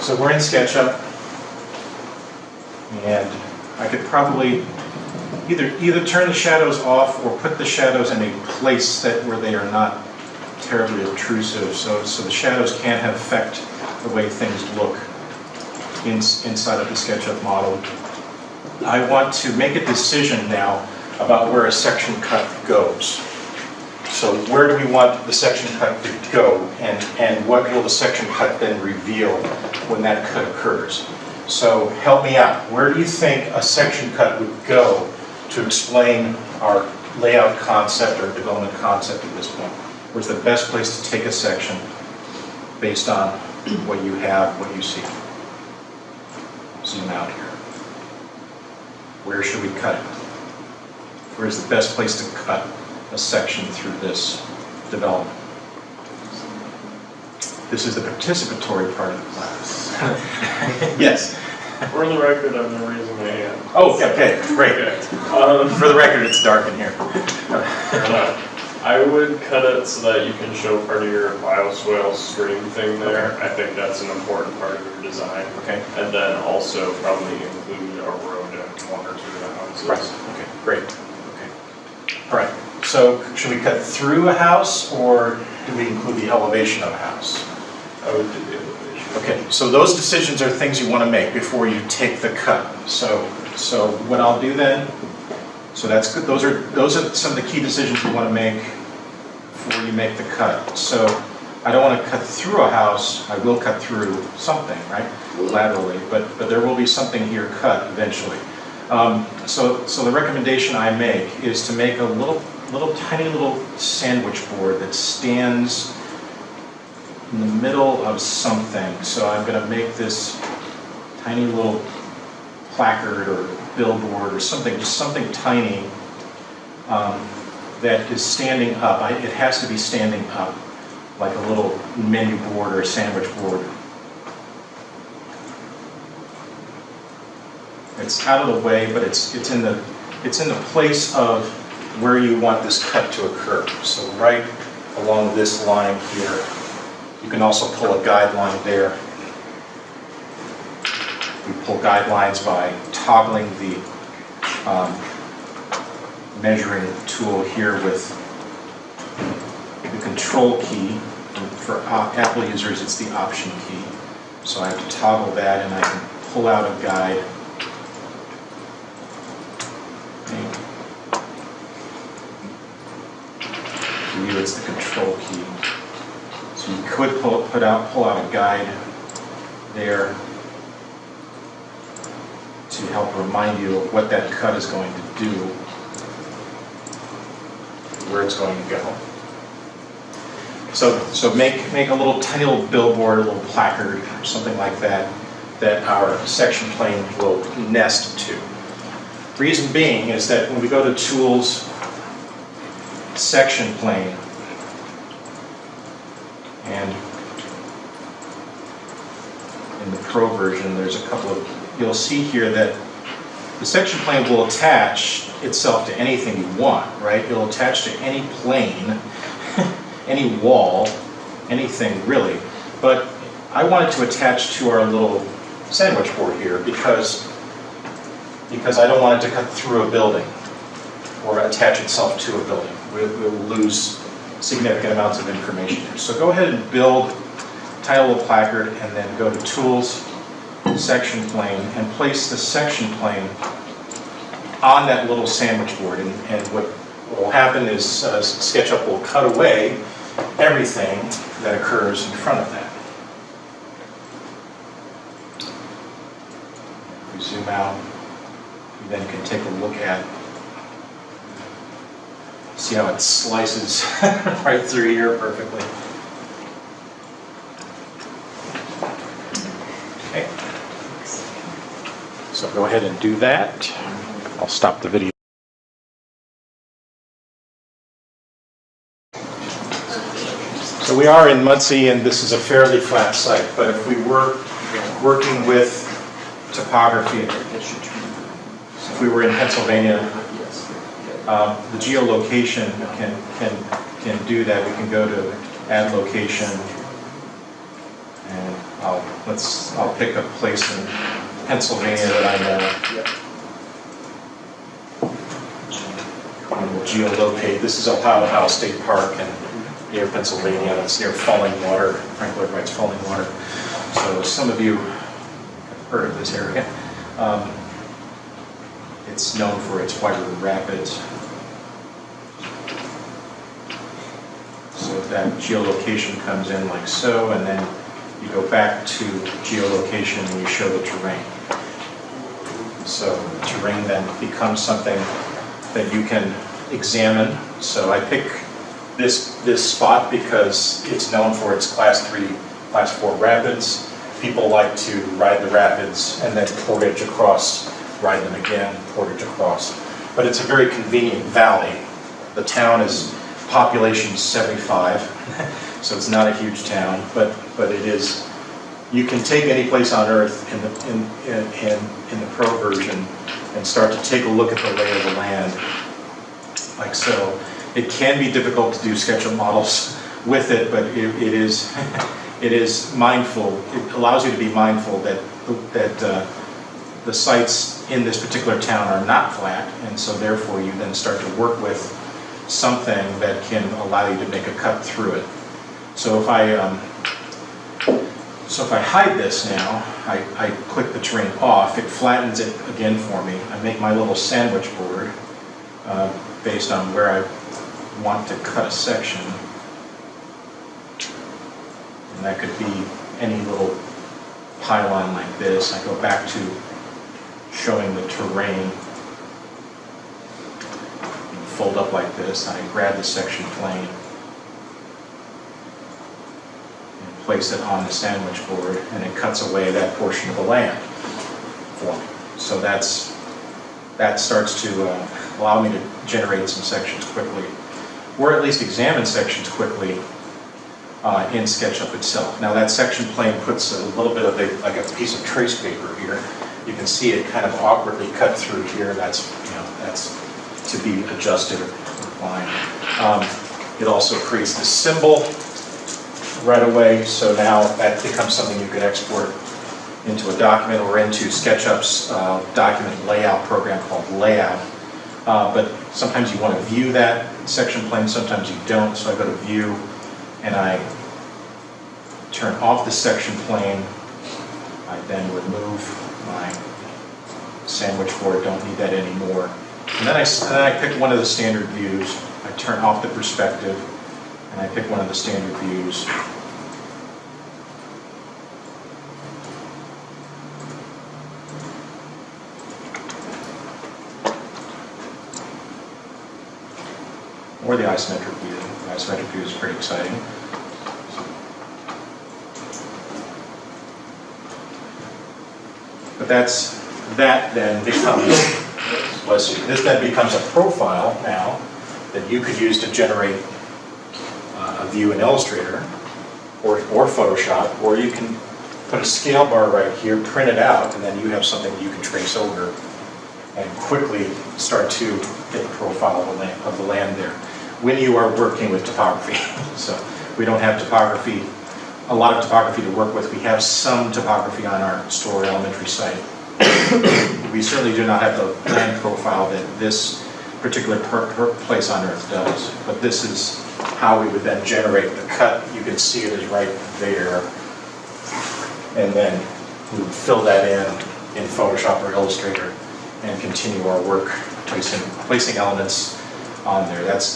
So we're in SketchUp, and I could probably either turn the shadows off or put the shadows in a place where they are not terribly obtrusive, so the shadows can't affect the way things look inside of the SketchUp model. I want to make a decision now about where a section cut goes. So where do we want the section cut to go, and what will the section cut then reveal when that cut occurs? So help me out. Where do you think a section cut would go to explain our layout concept or development concept at this point? Where's the best place to take a section based on what you have, what you see? Zoom out here. Where should we cut it? Where's the best place to cut a section through this development? This is the participatory part of the class. Yes? For the record, I'm not raising my hand. Oh, okay, great. Okay. For the record, it's dark in here. I would cut it so that you can show part of your bioswale screen thing there. Okay. I think that's an important part of your design. Okay. And then also probably include a road at one or two of the houses. Right. Okay, great. Okay. All right. So should we cut through a house, or do we include the elevation of a house? I would do the elevation. Okay, so those decisions are things you want to make before you take the cut. So what I'll do then, so that's good. Those are some of the key decisions you want to make before you make the cut. So I don't want to cut through a house. I will cut through something, right, laterally, but there will be something here cut eventually. So the recommendation I make is to make a tiny little sandwich board that stands in the middle of something. So I'm going to make this tiny little placard or billboard or something, just something tiny that is standing up. It has to be standing up, like a little menu board or a sandwich board. It's out of the way, but it's in the place of where you want this cut to occur. So right along this line here. You can also pull a guideline there. We pull guidelines by toggling the measuring tool here with the control key. For Apple users, it's the option key. So I have to toggle that, and I can pull out a guide. For you, it's the control key. So you could pull out a guide there to help remind you of what that cut is going to do, where it's going to go. So make a tiny little billboard, a little placard, or something like that, that our section plane will nest to. Reason being is that when we go to Tools, Section Plane, and in the Pro version, there's a couple of, you'll see here that the section plane will attach itself to anything you want, right? It'll attach to any plane, any wall, anything really. But I wanted to attach to our little sandwich board here because I don't want it to cut through a building or attach itself to a building. We'll lose significant amounts of information here. So go ahead and build tiny little placard, and then go to Tools, Section Plane, and place the section plane on that little sandwich board. And what will happen is SketchUp will cut away everything that occurs in front of that. If we zoom out, you then can take a look at, see how it slices right through here perfectly. Okay. So go ahead and do that. I'll stop the video. So we are in Muncie, and this is a fairly flat site, but if we were working with topography, if we were in Pennsylvania, the geolocation can do that. We can go to Add Location, and I'll I'll pick a place in Pennsylvania that I know. And we'll geolocate. This is Ohio State Park and near Pennsylvania. It's near Falling Water. Frank Lloyd Wright's Falling Water. So some of you have heard of this area. It's known for its White River Rapids. So that geolocation comes in like so, and then you go back to geolocation and you show the terrain. So the terrain then becomes something that you can examine. So I pick this spot because it's known for its class 3, class 4 rapids. People like to ride the rapids and then portage across, ride them again, portage across. But it's a very convenient valley. The town is population 75, so it's not a huge town, but it is. You can take any place on Earth in the Pro version and start to take a look at the lay of the land, like so. It can be difficult to do SketchUp models with it, but it is mindful. It allows you to be mindful that the sites in this particular town are not flat, and so therefore you then start to work with something that can allow you to make a cut through it. So if I hide this now, I click the terrain off, it flattens it again for me. I make my little sandwich board based on where I want to cut a section. And that could be any little pylon like this. I go back to showing the terrain. Fold up like this, and I grab the section plane and place it on the sandwich board, and it cuts away that portion of the land for me. So that starts to allow me to generate some sections quickly, or at least examine sections quickly in SketchUp itself. Now that section plane puts a little bit of like a piece of trace paper here. You can see it kind of awkwardly cut through here. That's to be adjusted or refined. It also creates this symbol right away, so now that becomes something you can export into a document or into SketchUp's document layout program called Layout. But sometimes you want to view that section plane, sometimes you don't, so I go to View and I turn off the section plane. I then remove my sandwich board, don't need that anymore. And then I pick one of the standard views. I turn off the perspective, and I pick one of the standard views. Or the isometric view. The isometric view is pretty exciting. But that then becomes. This then becomes a profile now that you could use to generate a view in Illustrator or Photoshop, or you can put a scale bar right here, print it out, and then you have something you can trace over and quickly start to get a profile of the land there when you are working with topography. So we don't have topography, a lot of topography to work with. We have some topography on our Story Elementary site. We certainly do not have the land profile that this particular place on Earth does, but this is how we would then generate the cut. You can see it is right there, and then we would fill that in Photoshop or Illustrator and continue our work placing elements on there. That's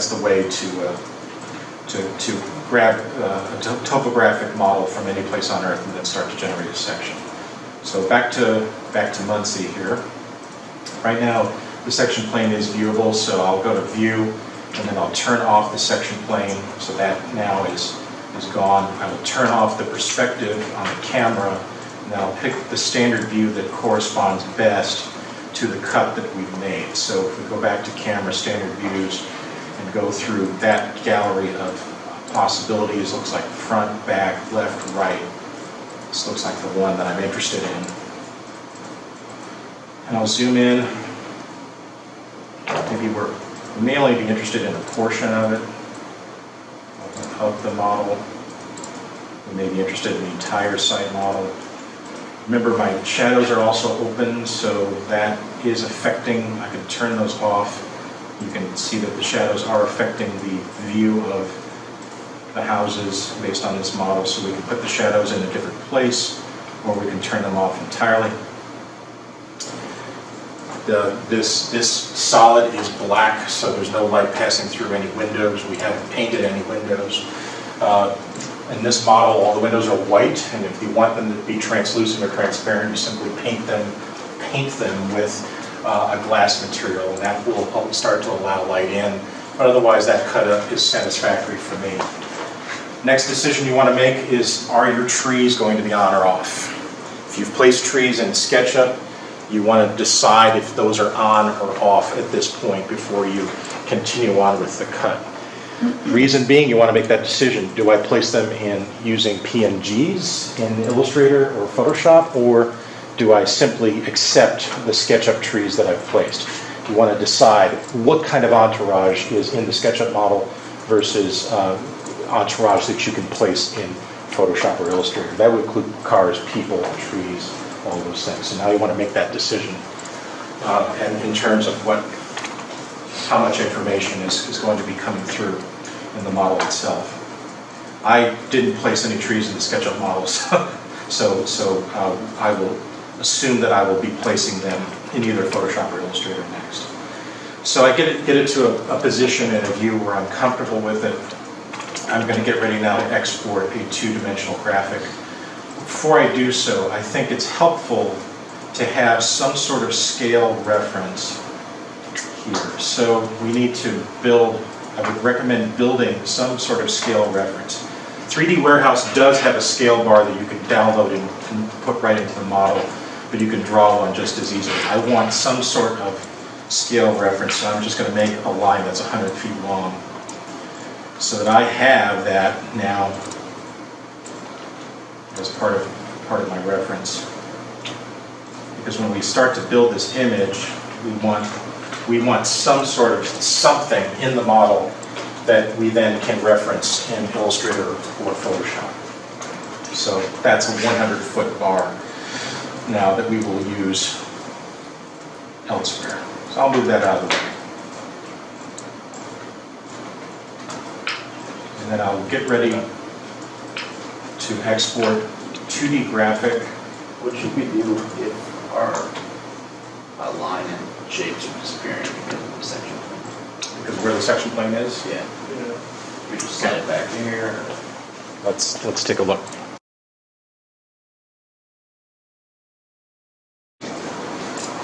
the way to grab a topographic model from any place on Earth and then start to generate a section. So back to Muncie here. Right now, the section plane is viewable, so I'll go to View, and then I'll turn off the section plane, so that now is gone. I will turn off the perspective on the camera, and then I'll pick the standard view that corresponds best to the cut that we've made. So if we go back to Camera Standard Views and go through that gallery of possibilities, looks like front, back, left, right. This looks like the one that I'm interested in. And I'll zoom in. Maybe we may only be interested in a portion of it, of the model. We may be interested in the entire site model. Remember, my shadows are also open, so that is affecting, I can turn those off. You can see that the shadows are affecting the view of the houses based on this model, so we can put the shadows in a different place, or we can turn them off entirely. This solid is black, so there's no light passing through any windows. We haven't painted any windows. In this model, all the windows are white, and if you want them to be translucent or transparent, you simply paint them with a glass material, and that will start to allow light in. But otherwise, that cut up is satisfactory for me. Next decision you want to make is, are your trees going to be on or off? If you've placed trees in SketchUp, you want to decide if those are on or off at this point before you continue on with the cut. Reason being, you want to make that decision. Do I place them in using PNGs in Illustrator or Photoshop, or do I simply accept the SketchUp trees that I've placed? You want to decide what kind of entourage is in the SketchUp model versus entourage that you can place in Photoshop or Illustrator. That would include cars, people, trees, all those things. So now you want to make that decision. And in terms of how much information is going to be coming through in the model itself. I didn't place any trees in the SketchUp model, so I will assume that I will be placing them in either Photoshop or Illustrator next. So I get it to a position and a view where I'm comfortable with it. I'm going to get ready now to export a two-dimensional graphic. Before I do so, I think it's helpful to have some sort of scale reference here. So we need to build, I would recommend building some sort of scale reference. 3D Warehouse does have a scale bar that you can download and put right into the model, but you can draw one just as easily. I want some sort of scale reference, so I'm just going to make a line that's 100 feet long so that I have that now as part of my reference. Because when we start to build this image, we want some sort of something in the model that we then can reference in Illustrator or Photoshop. So that's a 100-foot bar now that we will use elsewhere. So I'll move that out of the way. And then I'll get ready to export 2D graphic. What should we do if our line and shapes are disappearing because of the section plane? Because where the section plane is? Yeah. We just slide it back here. Let's take a look.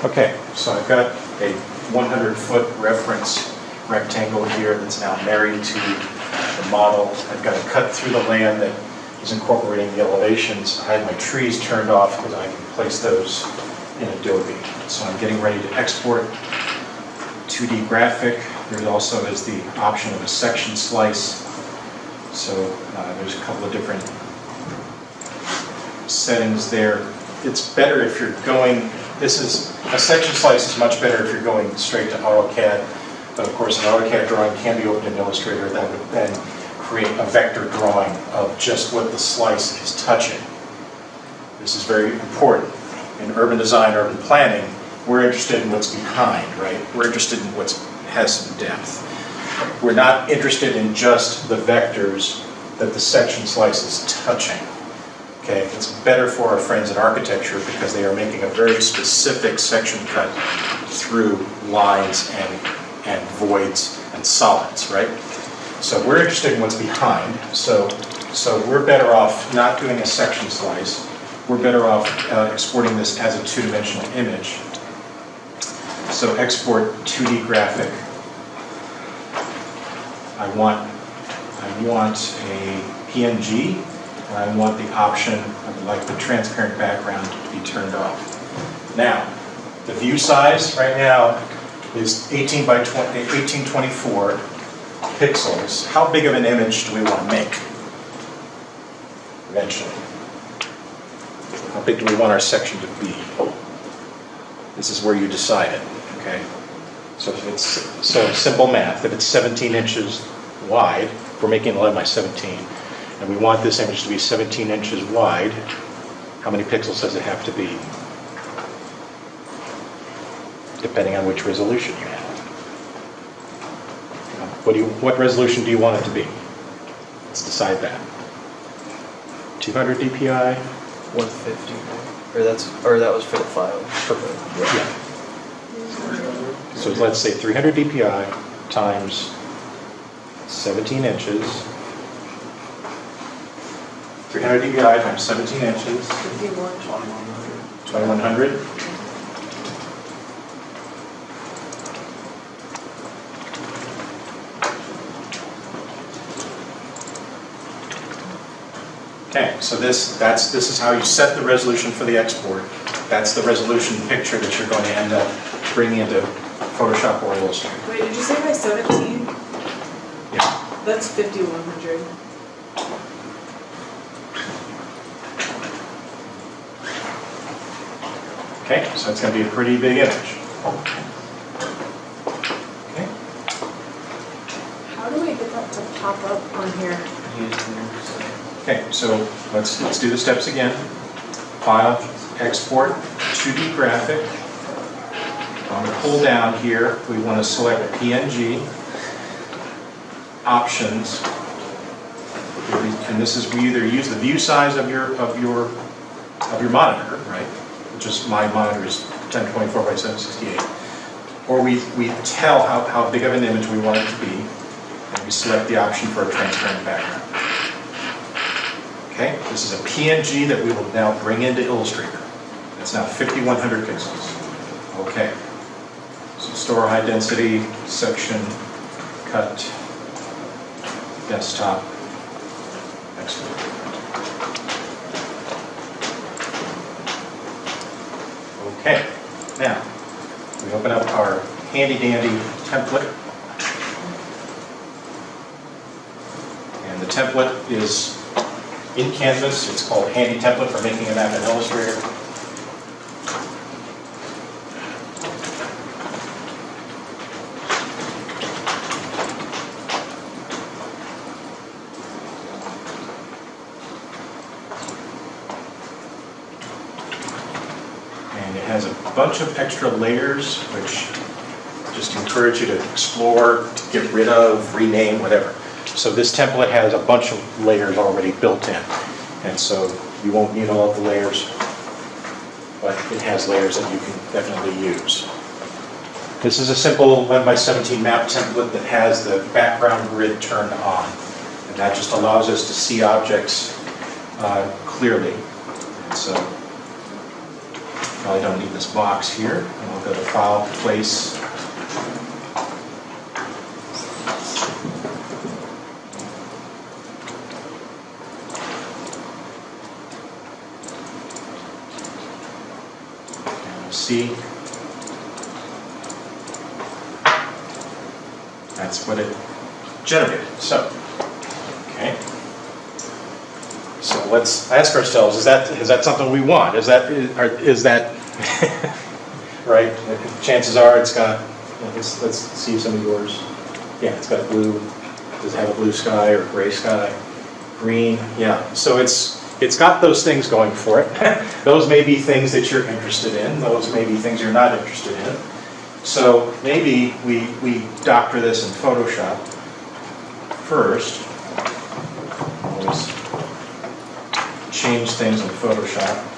Okay, so I've got a 100-foot reference rectangle here that's now married to the model. I've got a cut through the land that is incorporating the elevations. I have my trees turned off because I can place those in Adobe. So I'm getting ready to export 2D graphic. There also is the option of a section slice. So there's a couple of different settings there. It's better if you're going, a section slice is much better if you're going straight to AutoCAD. But of course, an AutoCAD drawing can be opened in Illustrator. That would then create a vector drawing of just what the slice is touching. This is very important. In urban design, urban planning, we're interested in what's behind, right? We're interested in what has some depth. We're not interested in just the vectors that the section slice is touching. Okay, it's better for our friends in architecture because they are making a very specific section cut through lines and voids and solids, right? So we're interested in what's behind. So we're better off not doing a section slice. We're better off exporting this as a two-dimensional image. So export 2D graphic. I want a PNG, and I want the option, I would like the transparent background to be turned off. Now, the view size right now is 1824 pixels. How big of an image do we want to make eventually? How big do we want our section to be? This is where you decide it, okay? So simple math. If it's 17 inches wide, we're making 11 by 17, and and we want this image to be 17 inches wide, how many pixels does it have to be? Depending on which resolution you have. What resolution do you want it to be? Let's decide that. 200 dpi? 150, or that was for the file. Yeah. So let's say 300 dpi times 17 inches. 300 dpi times 17 inches. 2100. Okay, so this is how you set the resolution for the export. That's the resolution picture that you're going to end up bringing into Photoshop or Illustrator. Wait, did you say by 17? Yeah. That's 5100. Okay, so it's going to be a pretty big image. Okay. How do we get that to pop up on here? Okay, so let's do the steps again. File, export, 2D graphic. On the pull down here, we want to select PNG. Options. And this is, we either use the view size of your monitor, right? Which is, my monitor is 1024 by 768. Or we tell how big of an image we want it to be, and we select the option for a transparent background. Okay, this is a PNG that we will now bring into Illustrator. That's now 5100 pixels. Okay, so store high density, section, cut, desktop, export. Okay, now we open up our handy dandy template. And the template is in Canvas. It's called Handy Template for Making a Map in Illustrator. And it has a bunch of extra layers, which just encourage you to explore, to get rid of, rename, whatever. So this template has a bunch of layers already built in. And so you won't need all of the layers, but it has layers that you can definitely use. This is a simple 1x17 map template that has the background grid turned on. And that just allows us to see objects clearly. And so I don't need this box here. And I'll go to File, Place, see, that's what it generated. So, okay. So let's ask ourselves: is that something we want? Is that right? Chances are it's got. Let's see some of yours. Yeah, it's got blue. Does it have a blue sky or gray sky? Green. Yeah. So it's got those things going for it. Those may be things that you're interested in. Those may be things you're not interested in. So maybe we doctor this in Photoshop first. Always change things in Photoshop.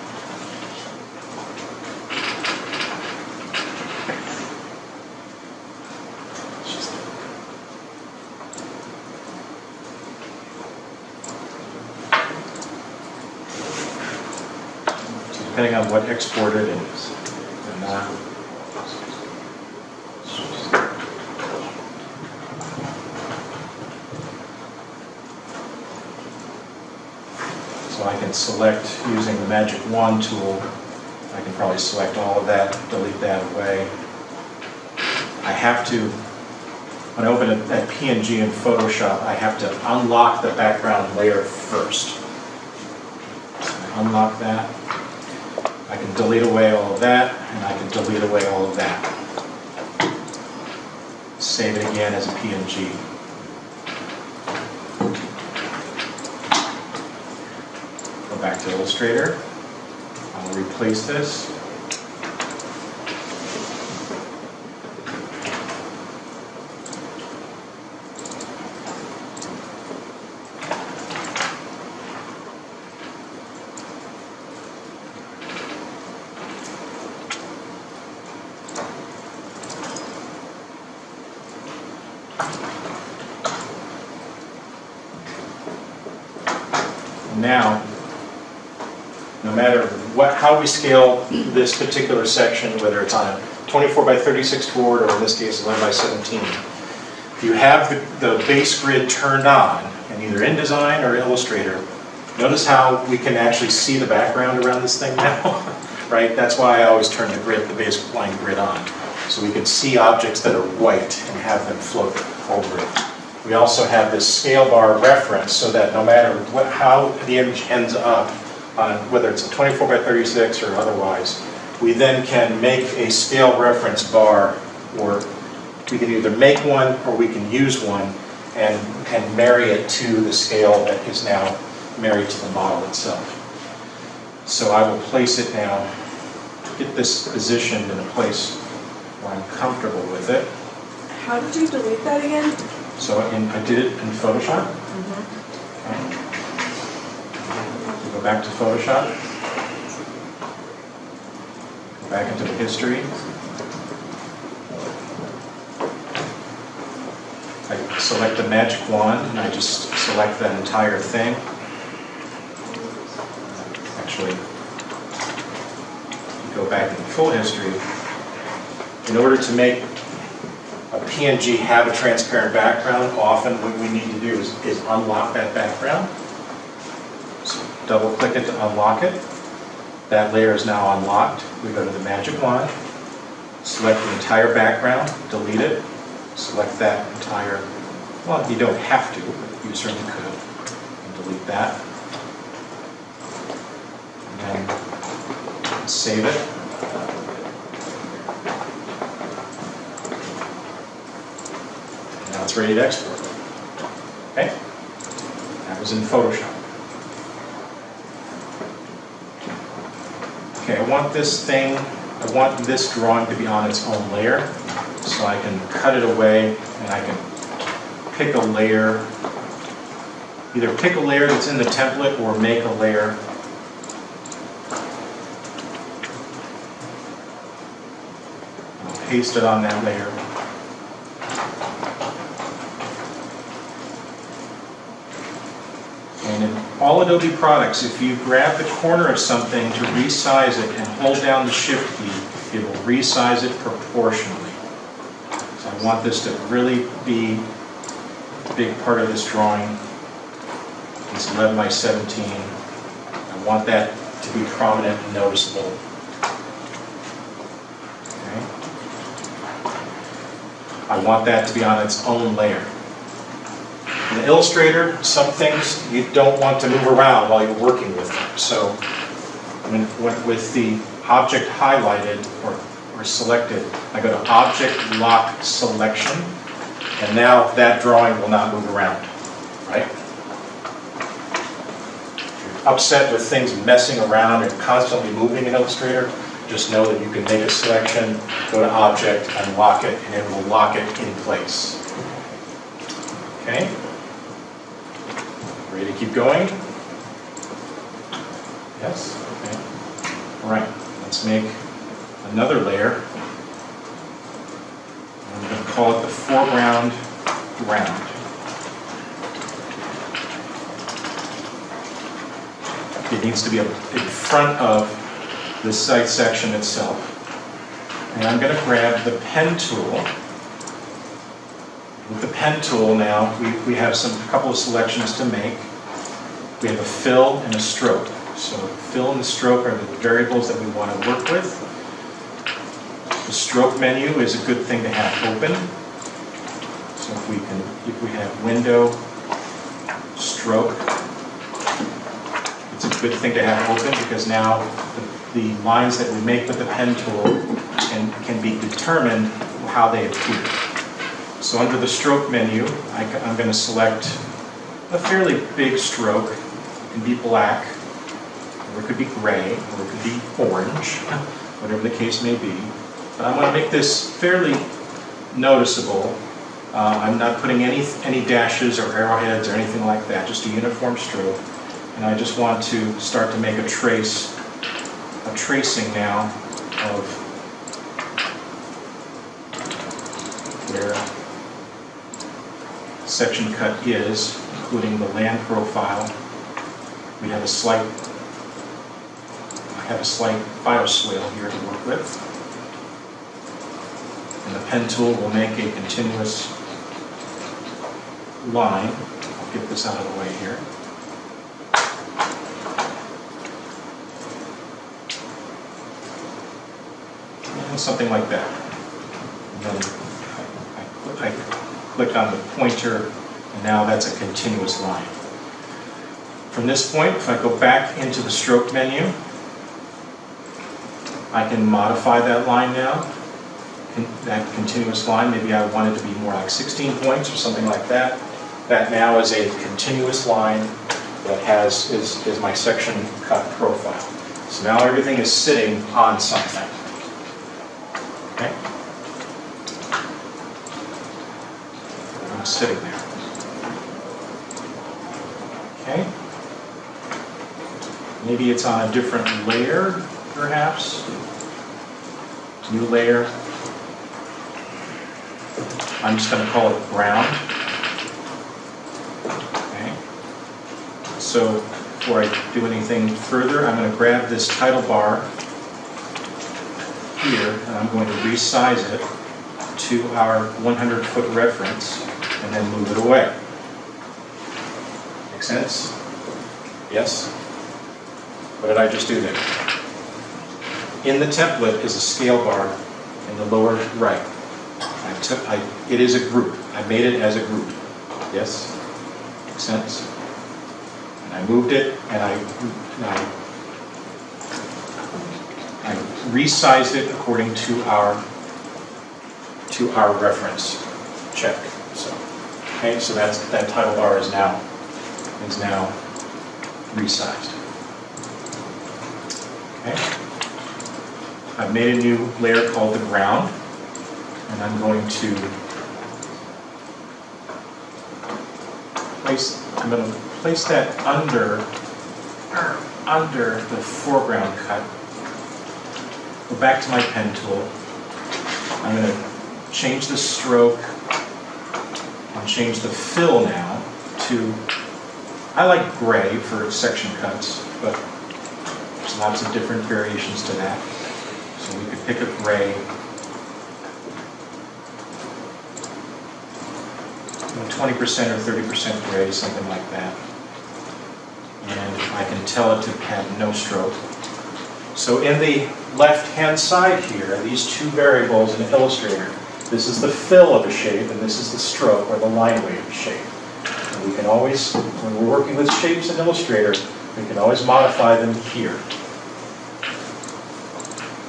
Depending on what export it is. So I can select, using the Magic Wand tool, I can probably select all of that, delete that away. I have to, when I open that PNG in Photoshop, I have to unlock the background layer first. So I unlock that. I can delete away all of that, and I can delete away all of that. Save it again as a PNG. back to Illustrator. I'll replace this. Now, no matter how we scale this particular section, whether it's on a 24 by 36 board or in this case 11 by 17, if you have the base grid turned on, and either InDesign or Illustrator, notice how we can actually see the background around this thing now, right? That's why I always turn the baseline grid on, so we can see objects that are white and have them float over it. We also have this scale bar reference so that no matter how the image ends up, on whether it's a 24 by 36 or otherwise, we then can make a scale reference bar, or we can either make one or we can use one and marry it to the scale that is now married to the model itself. So I will place it now, get this positioned in a place where I'm comfortable with it. How did you delete that again? So I did it in Photoshop. Okay. Go back to Photoshop. Go back into the history. I select the magic wand and I just select that entire thing. Actually, go back in full history. In order to make a PNG have a transparent background, often what we need to do is unlock that background. So double click it to unlock it. That layer is now unlocked. We go to the magic wand, select the entire background, delete it, select that entire, well, you don't have to, but you certainly could, and delete that. And then save it. Now it's ready to export. Okay? That was in Photoshop. Okay, I want this drawing to be on its own layer, so I can cut it away and I can pick a layer, either pick a layer that's in the template or make a layer. I'll paste it on that layer. And in all Adobe products, if you grab the corner of something to resize it and hold down the Shift key, it will resize it proportionally. So I want this to really be a big part of this drawing. It's 11 by 17. I want that to be prominent and noticeable. Okay. I want that to be on its own layer. In Illustrator, some things you don't want to move around while you're working with them. So with the object highlighted or selected, I go to Object Lock Selection, and now that drawing will not move around, right? If you're upset with things messing around and constantly moving in Illustrator, just know that you can make a selection, go to Object, and lock it, and it will lock it in place. Okay? Ready to keep going? Yes? Okay. All right, let's make another layer. I'm going to call it the foreground ground. It needs to be in front of the site section itself. And I'm going to grab the pen tool. With the pen tool now, we have a couple of selections to make. We have a fill and a stroke. So fill and the stroke are the variables that we want to work with. The stroke menu is a good thing to have open. So if we have window, stroke, it's a good thing to have open because now the lines that we make with the pen tool can be determined how they appear. So under the stroke menu, I'm going to select a fairly big stroke. It can be black. or it could be gray, or it could be orange, whatever the case may be. But I want to make this fairly noticeable. I'm not putting any dashes or arrowheads or anything like that, just a uniform stroke. And I just want to start to make a tracing now of where section cut is, including the land profile. We have a slight, I have a slight bioswale here to work with. And the pen tool will make a continuous line. I'll get this out of the way here. And something like that. And then I click on the pointer, and now that's a continuous line. From this point, if I go back into the stroke menu, I can modify that line now. That continuous line, maybe I want it to be more like 16 points or something like that. That now is a continuous line that is my section cut profile. So now everything is sitting on something. Okay? I'm sitting there. Okay? Maybe it's on a different layer, perhaps. New layer. I'm just going to call it ground. Okay. So before I do anything further, I'm going to grab this title bar here, and I'm going to resize it to our 100-foot reference, and then move it away. Make sense? Yes? What did I just do there? In the template is a scale bar in the lower right. It is a group. I made it as a group. Yes? Makes sense? And I moved it, and I resized it according to our reference check. So, okay, so that title bar is now resized. Okay. I've made a new layer called the ground. And I'm going to place that under the foreground cut. Go back to my pen tool. I'm going to change the stroke and change the fill now to, I like gray for section cuts, but there's lots of different variations to that. So we could pick a gray. 20% or 30% gray, something like that. And I can tell it to have no stroke. So in the left-hand side here, these two variables in Illustrator, this is the fill of a shape, and this is the stroke or the line weight of a shape. And we can always, when we're working with shapes in Illustrator, we can always modify them here.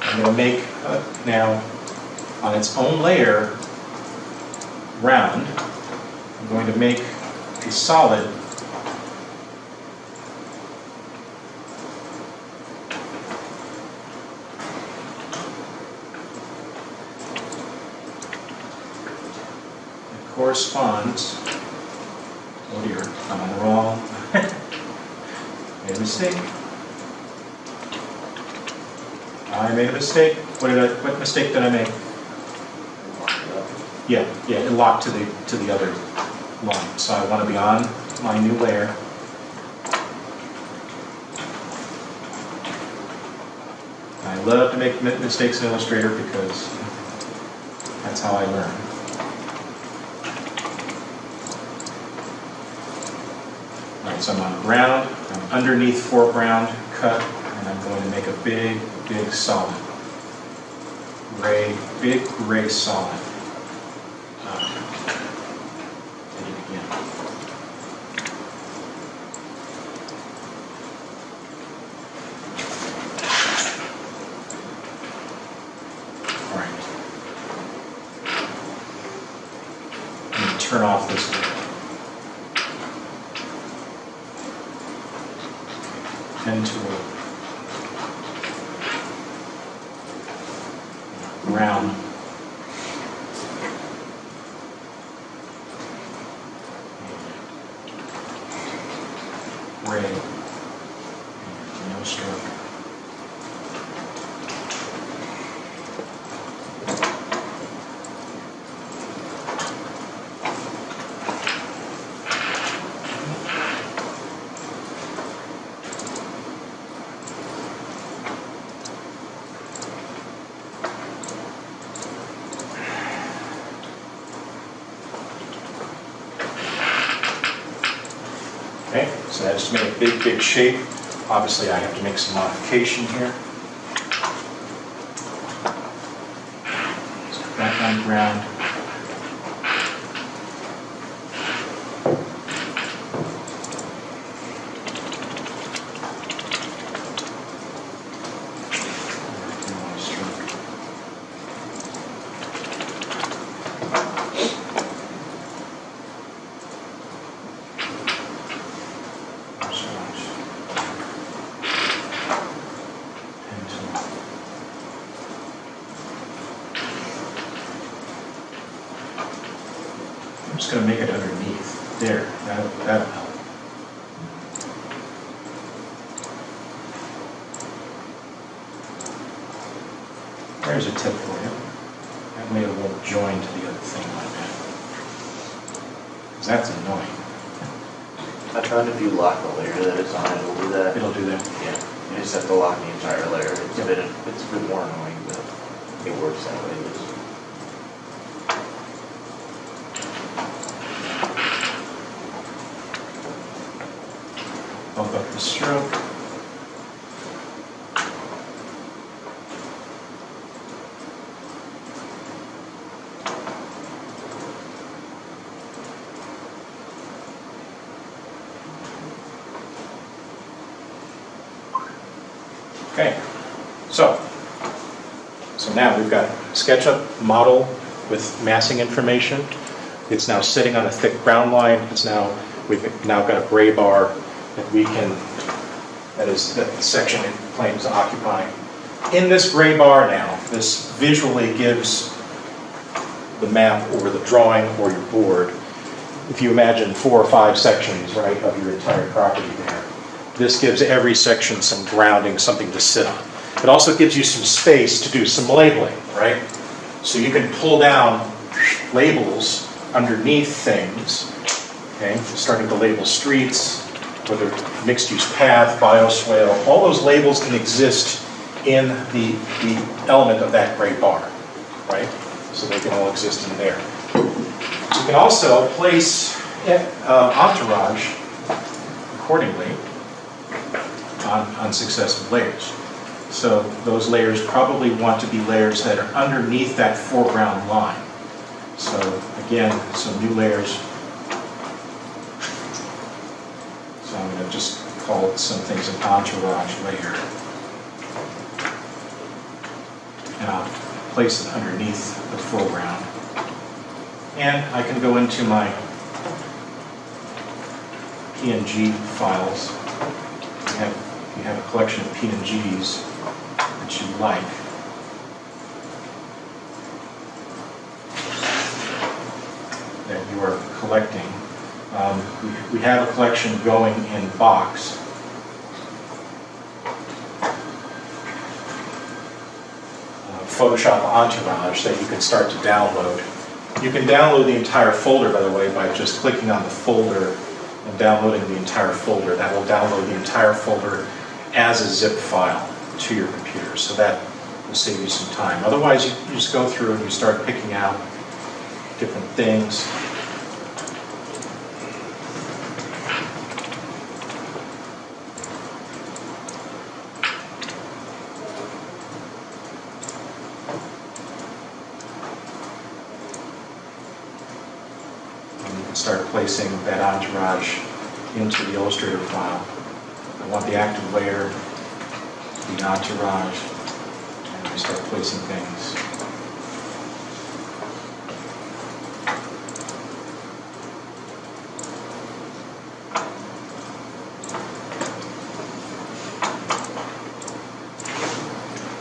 I'm going to make now, on its own layer, round. I'm going to make a solid that corresponds. Oh dear, I'm on the wrong. Made a mistake. I made a mistake. What mistake did I make? Yeah, it locked to the other line. So I want to be on my new layer. I love to make mistakes in Illustrator because that's how I learn. All right, so I'm on ground. I'm underneath foreground cut, and I'm going to make a big solid. Big gray solid. Turn off this pen tool. brown. Gray. No stroke. Okay, so I just made a big, big shape. Obviously, I have to make some modification here. So background ground. I'm just going to make it underneath. There, that'll help. There's a tip for you. That made a little join to the other thing like that. Because that's annoying. I found if you lock the layer that it's on, it'll do that. It'll do that. Yeah, you just have to lock the entire layer. It's a bit more annoying, but it works that way. Bump up the stroke. Okay, so now we've got SketchUp model with massing information. It's now sitting on a thick ground line. We've now got a gray bar that that the section it claims to occupy. In this gray bar now, this visually gives the map or the drawing or your board. If you imagine 4 or 5 sections, right, of your entire property there, this gives every section some grounding, something to sit on. It also gives you some space to do some labeling, right? So you can pull down labels underneath things, okay? Starting to label streets, whether mixed-use path, bioswale, all those labels can exist in the element of that gray bar, right? So they can all exist in there. You can also place entourage accordingly on successive layers. So those layers probably want to be layers that are underneath that foreground line. So again, some new layers. So I'm going to just call some things an entourage layer. And I'll place it underneath the foreground. And I can go into my PNG files. You have a collection of PNGs that you like. That you are collecting. We have a collection going in Box. Photoshop Entourage that you can start to download. You can download the entire folder, by the way, by just clicking on the folder and downloading the entire folder. That will download the entire folder as a zip file to your computer. So that will save you some time. Otherwise, you just go through and you start picking out different things. Start placing that entourage into the Illustrator file. I want the active layer, the entourage, and I start placing things.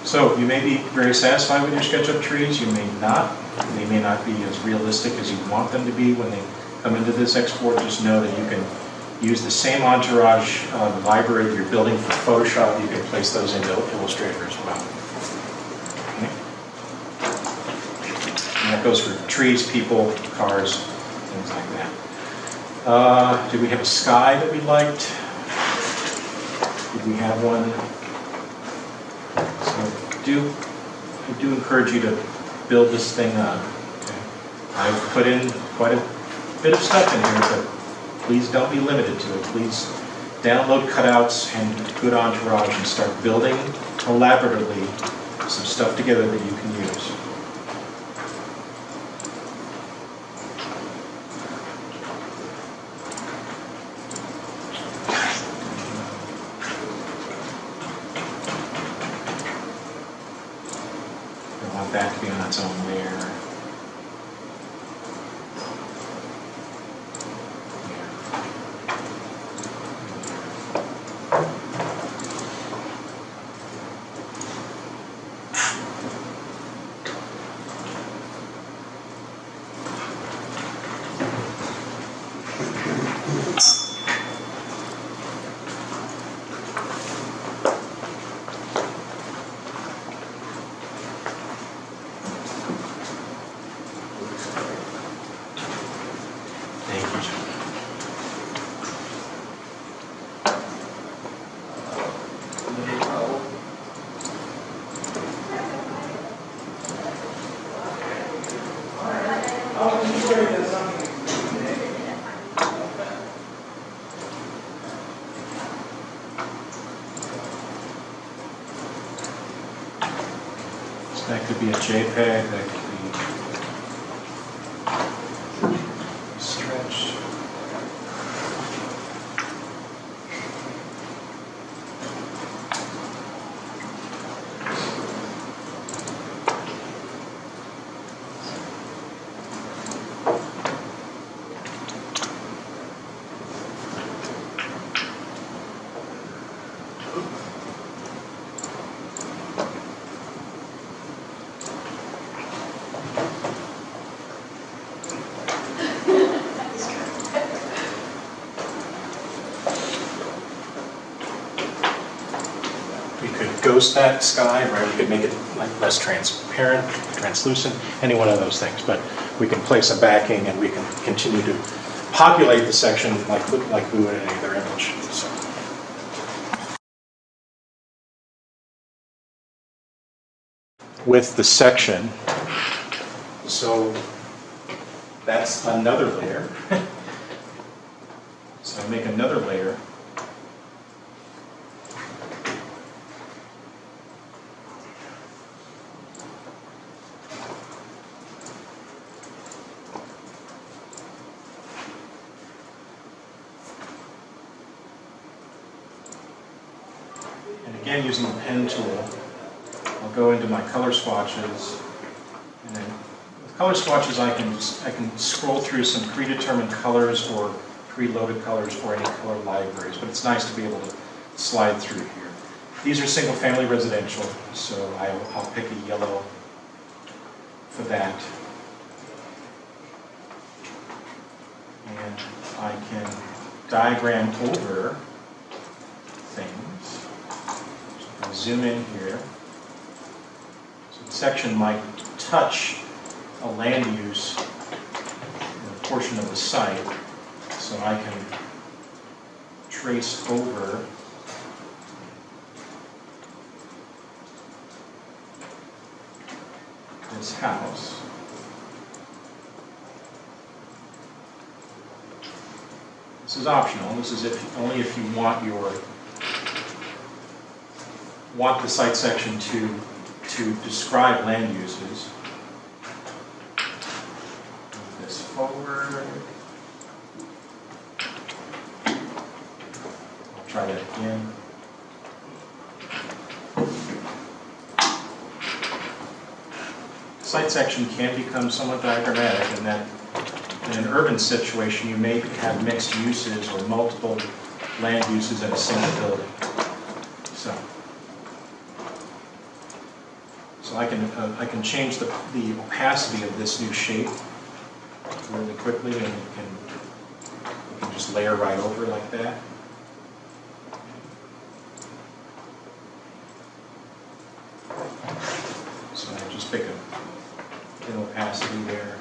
So you may be very satisfied with your SketchUp trees, you may not. They may not be as realistic as you want them to be when they come into this export. Just know that you can use the same entourage library that you're building for Photoshop. You can place those into Illustrator as well. Okay. And that goes for trees, people, cars, things like that. Did we have a sky that we liked? Did we have one? So I do encourage you to build this thing up. Okay. I've put in quite a bit of stuff in here, but please don't be limited to it. Please download cutouts and good entourage and start building collaboratively some stuff together that you can use. I want that to be on its own layer. That could be a JPEG, that could be stretched. Ghost that sky, right? We could make it like less transparent, translucent, any one of those things. But we can place a backing and we can continue to populate the section like we would in any other image. So. With the section, so that's another layer. So I make another layer. Again, using the pen tool, I'll go into my color swatches, and then with color swatches I can scroll through some predetermined colors or preloaded colors for any color libraries, but it's nice to be able to slide through here. These are single-family residential, so I'll pick a yellow for that. And I can diagram over things. I'll zoom in here. So the section might touch a land use in a portion of the site, so I can trace over this house. This is optional. This is only if you want the site section to describe land uses. Move this forward. I'll try that again. Site section can become somewhat diagrammatic in that in an urban situation you may have mixed uses or multiple land uses in a single building. So So I can change the opacity of this new shape really quickly, and you can just layer right over like that. So I just pick an opacity there.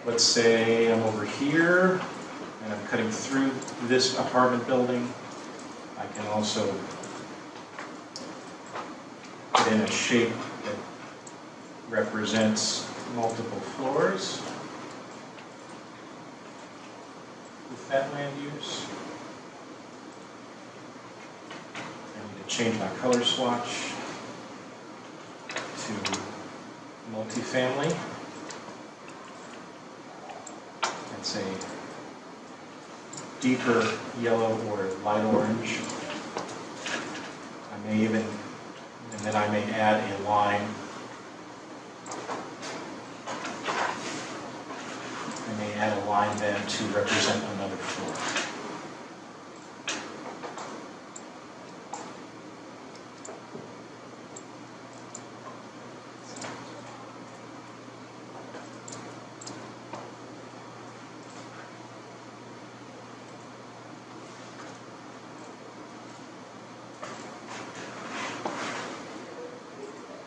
Let's say I'm over here and I'm cutting through this apartment building. I can also put in a shape that represents multiple floors with that land use. I need to change my color swatch to multifamily. Let's say deeper yellow or light orange. I may even, and then I may add a line. I may add a line then to represent another floor.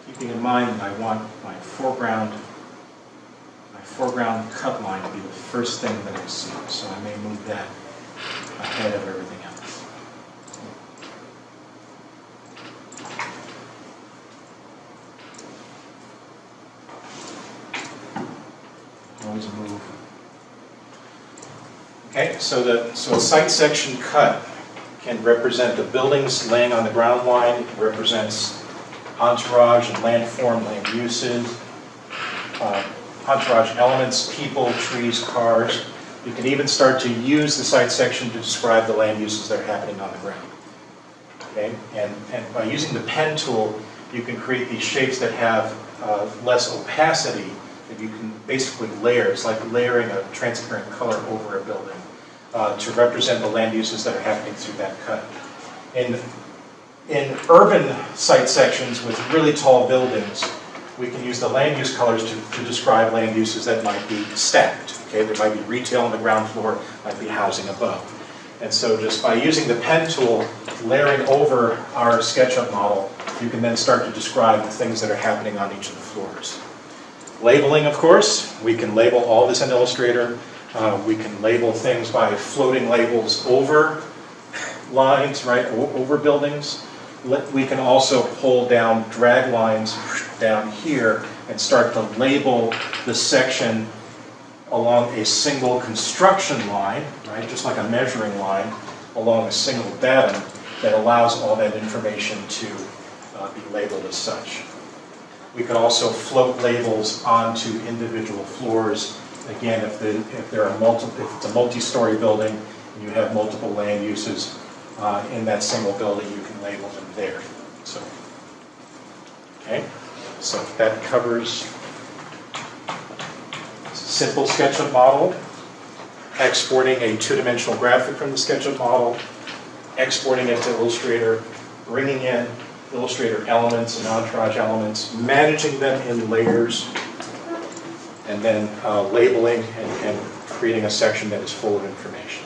Keeping in mind that I want my foreground cut line to be the first thing that I see, so I may move that ahead of everything else. Always move. Okay, so a site section cut can represent the buildings laying on the ground line. It represents entourage and landform land uses, entourage elements, people, trees, cars. You can even start to use the site section to describe the land uses that are happening on the ground. Okay, and by using the pen tool, you can create these shapes that have less opacity, that you can basically layer. It's like layering a transparent color over a building to represent the land uses that are happening through that cut. In urban site sections with really tall buildings, we can use the land use colors to describe land uses that might be stacked. Okay, there might be retail on the ground floor, might be housing above. And so just by using the pen tool, layering over our SketchUp model, you can then start to describe the things that are happening on each of the floors. Labeling, of course, we can label all this in Illustrator. We can label things by floating labels over lines, right, over buildings. We can also pull down drag lines down here and start to label the section along a single construction line, right, just like a measuring line along a single datum that allows all that information to be labeled as such. We could also float labels onto individual floors. Again, if it's a multi-story building and you have multiple land uses in that single building, you can label them there. So, okay, so that covers simple SketchUp model, exporting a two-dimensional graphic from the SketchUp model, exporting it to Illustrator, bringing in Illustrator elements and entourage elements, managing them in layers, and then labeling and creating a section that is full of information.